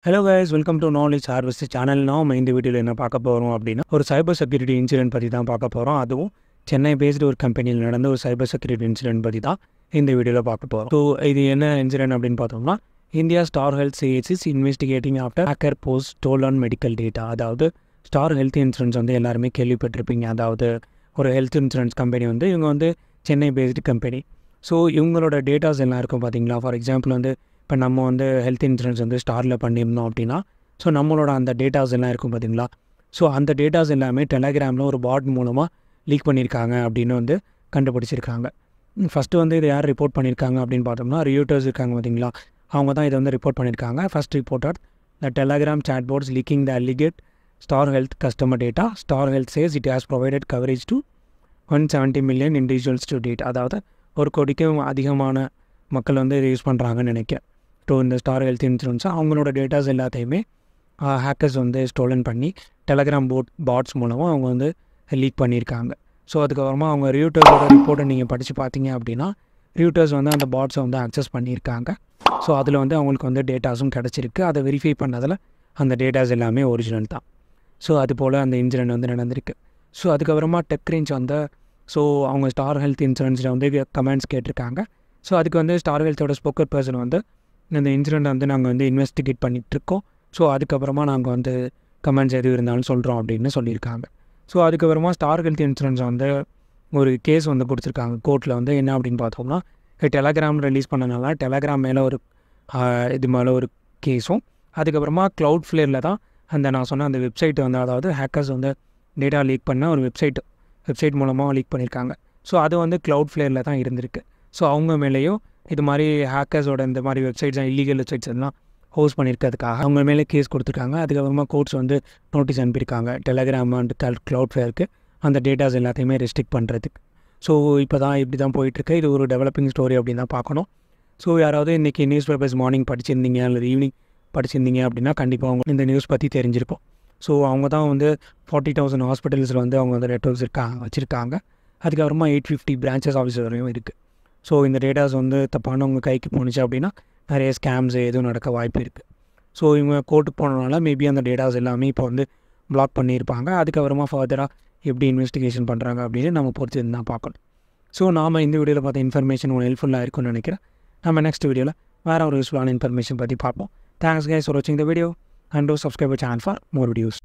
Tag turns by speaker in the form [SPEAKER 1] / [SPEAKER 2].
[SPEAKER 1] Hello guys, welcome to Knowledge Harvest channel. நாம் இந்த வீடியோவில் என்ன பார்க்க போகிறோம் அப்படின்னா ஒரு சைபர் செக்யூரிட்டி இன்சிடென்ட் பற்றி தான் பார்க்க போகிறோம். அதுவும் சென்னை பேஸ்டு ஒரு கம்பெனியில் நடந்த ஒரு சைபர் செக்யூரிட்டி இன்சிடென்ட் பற்றி தான் இந்த வீடியோவில் பார்க்க போகிறோம். ஸோ இது என்ன இன்சிடென்ட் அப்படின்னு பார்த்தோம்னா, India star health CH investigating after hacker post stolon medical data. அதாவது ஸ்டார் ஹெல்த் இன்சூரன்ஸ் வந்து எல்லாருமே கேள்விப்பட்டிருப்பீங்க. அதாவது ஒரு ஹெல்த் இன்சூரன்ஸ் கம்பெனி வந்து இவங்க வந்து சென்னை பேஸ்டு கம்பெனி. ஸோ இவங்களோட டேட்டாஸ் எல்லாம் இருக்கும் பார்த்தீங்களா. ஃபார் எக்ஸாம்பிள் வந்து இப்போ நம்ம வந்து ஹெல்த் இன்சூரன்ஸ் வந்து ஸ்டாரில் பண்ணியிருந்தோம் அப்படின்னா, ஸோ நம்மளோட அந்த டேட்டாஸ் எல்லாம் இருக்கும் பார்த்தீங்களா. ஸோ அந்த டேட்டாஸ் எல்லாமே டெலகிராமில் ஒரு பாட் மூலமாக லீக் பண்ணியிருக்காங்க அப்படின்னு வந்து கண்டுபிடிச்சிருக்காங்க. ஃபஸ்ட்டு வந்து இதை யார் ரிப்போர்ட் பண்ணியிருக்காங்க அப்படின்னு பார்த்தோம்னா, ரியூட்டர்ஸ் இருக்காங்க பார்த்தீங்களா, அவங்க தான் இதை வந்து ரிப்போர்ட் பண்ணியிருக்காங்க. First reporter the Telegram chatbots leaking the alleged Star Health customer data. Star Health says it has provided coverage to 170 million individuals to date. அதாவது 1 கோடிக்கும் அதிகமான மக்கள் வந்து இதை யூஸ் பண்ணுறாங்கன்னு நினைக்கிறேன். ஸோ இந்த ஸ்டார் ஹெல்த் இன்சூரன்ஸை அவங்களோட டேட்டாஸ் எல்லாத்தையுமே ஹேக்கர்ஸ் வந்து ஸ்டோலன் பண்ணி டெலகிராம் பாட்ஸ் மூலமாக அவங்க வந்து லீக் பண்ணியிருக்காங்க. ஸோ அதுக்கப்புறமா அவங்க ரியூட்டர்ஸோட ரிப்போர்ட்டை நீங்கள் படித்து பார்த்தீங்க அப்படின்னா, ரியூட்டர்ஸ் வந்து அந்த பாட்ஸை வந்து அக்சஸ் பண்ணியிருக்காங்க. ஸோ அதில் வந்து அவங்களுக்கு வந்து டேட்டாஸும் கிடச்சிருக்கு. அதை வெரிஃபை பண்ணதில் அந்த டேட்டாஸ் எல்லாமே ஒரிஜினல் தான். ஸோ அது போல் அந்த இன்சிடென்ட் வந்து நடந்திருக்கு. ஸோ அதுக்கப்புறமா டெக்ரேஞ்ச் வந்து ஸோ அவங்க ஸ்டார் ஹெல்த் இன்சூரன்ஸில் வந்து கமெண்ட்ஸ் கேட்டிருக்காங்க. ஸோ அதுக்கு வந்து ஸ்டார் ஹெல்த்தோட ஸ்போக்கர் பர்சன் வந்து இந்த இன்சிடெண்ட் வந்து நாங்கள் வந்து இன்வெஸ்டிகேட் பண்ணிகிட்ருக்கோம். ஸோ அதுக்கப்புறமா நாங்கள் வந்து கமெண்ட்ஸ் எது இருந்தாலும் சொல்கிறோம் அப்படின்னு சொல்லியிருக்காங்க. ஸோ அதுக்கப்புறமா ஸ்டார் ஹெல்த் இன்சூரன்ஸ் வந்து ஒரு கேஸ் வந்து கொடுத்துருக்காங்க கோர்ட்டில். வந்து என்ன அப்படின்னு பார்த்தோம்னா, டெலகிராம் ரிலீஸ் பண்ணனால டெலகிராம் மேலே ஒரு இது மேலே ஒரு கேஸும், அதுக்கப்புறமா க்ளவுட் ஃப்ளேரில் தான் அந்த நான் சொன்ன அந்த வெப்சைட் வந்து, அதாவது ஹேக்கர்ஸ் வந்து டேட்டா லீக் பண்ண ஒரு வெப்சைட் மூலமாக லீக் பண்ணியிருக்காங்க. ஸோ அது வந்து க்ளவுட் ஃப்ளேரில் தான் இருந்திருக்கு. ஸோ அவங்க மேலேயும் இது மாதிரி ஹேக்கர்ஸோட இந்த மாதிரி வெப்சைட்ஸ் இல்லீகல் வெப்சைட்ஸ் எல்லாம் ஹோஸ்ட் பண்ணியிருக்கிறதுக்காக அவங்க மேலே கேஸ் கொடுத்துருக்காங்க. அதுக்கப்புறமா கோர்ட்ஸ் வந்து நோட்டீஸ் அனுப்பியிருக்காங்க டெலகிராம் அண்ட் க்ளவுட் ஃப்ளேருக்கு அந்த டேட்டாஸ் எல்லாத்தையுமே ரெஸ்ட்ரிக்ட் பண்ணுறதுக்கு. ஸோ இப்போ தான் இப்படி தான் போயிட்டுருக்கு. இது ஒரு டெவலப்பிங் ஸ்டோரி அப்படின்னு தான் பார்க்கணும். ஸோ யாராவது இன்றைக்கி நியூஸ் பேப்பர்ஸ் மார்னிங் படிச்சிருந்தீங்க அல்லது ஈவினிங் படிச்சிருந்தீங்க அப்படின்னா கண்டிப்பாக அவங்க இந்த நியூஸ் பற்றி தெரிஞ்சிருக்கும். ஸோ அவங்க தான் வந்து 40,000 ஹாஸ்பிட்டல்ஸில் வந்து அவங்க வந்து நெட்வொர்க்ஸ் வச்சுருக்காங்க. அதுக்கப்புறமா 850 பிரான்ச்சஸ் ஆஃபீஸ் வரையும் இருக்குது. ஸோ இந்த டேட்டாஸ் வந்து தப்பானவங்க கைக்கு போணுச்சு அப்படின்னா நிறைய ஸ்கேம்ஸ் எதுவும் நடக்க வாய்ப்பு இருக்குது. ஸோ இவங்க கோர்ட்டுக்கு போனதுனால மேபி அந்த டேட்டாஸ் எல்லாமே இப்போ வந்து பிளாக் பண்ணியிருப்பாங்க. அதுக்கப்புறமா ஃபர்தராக எப்படி இன்வெஸ்டிகேஷன் பண்ணுறாங்க அப்படின்னு நம்ம பொறுத்து தான் பார்க்கணும். ஸோ நாம் இந்த வீடியோவில் பார்த்த இன்ஃபர்மேஷன் உங்களுக்கு ஹெல்ப்ஃபுல்லாக இருக்கும்னு நினைக்கிறேன். நம்ம நெக்ஸ்ட் வீடியோவில் வேறு ஒரு யூஸ்ஃபுல்லான இன்ஃபர்மேஷன் பற்றி பார்ப்போம். தேங்க்ஸ் கைஸ் ஃபார் வாட்சிங் the video and two subscribe channel for more videos.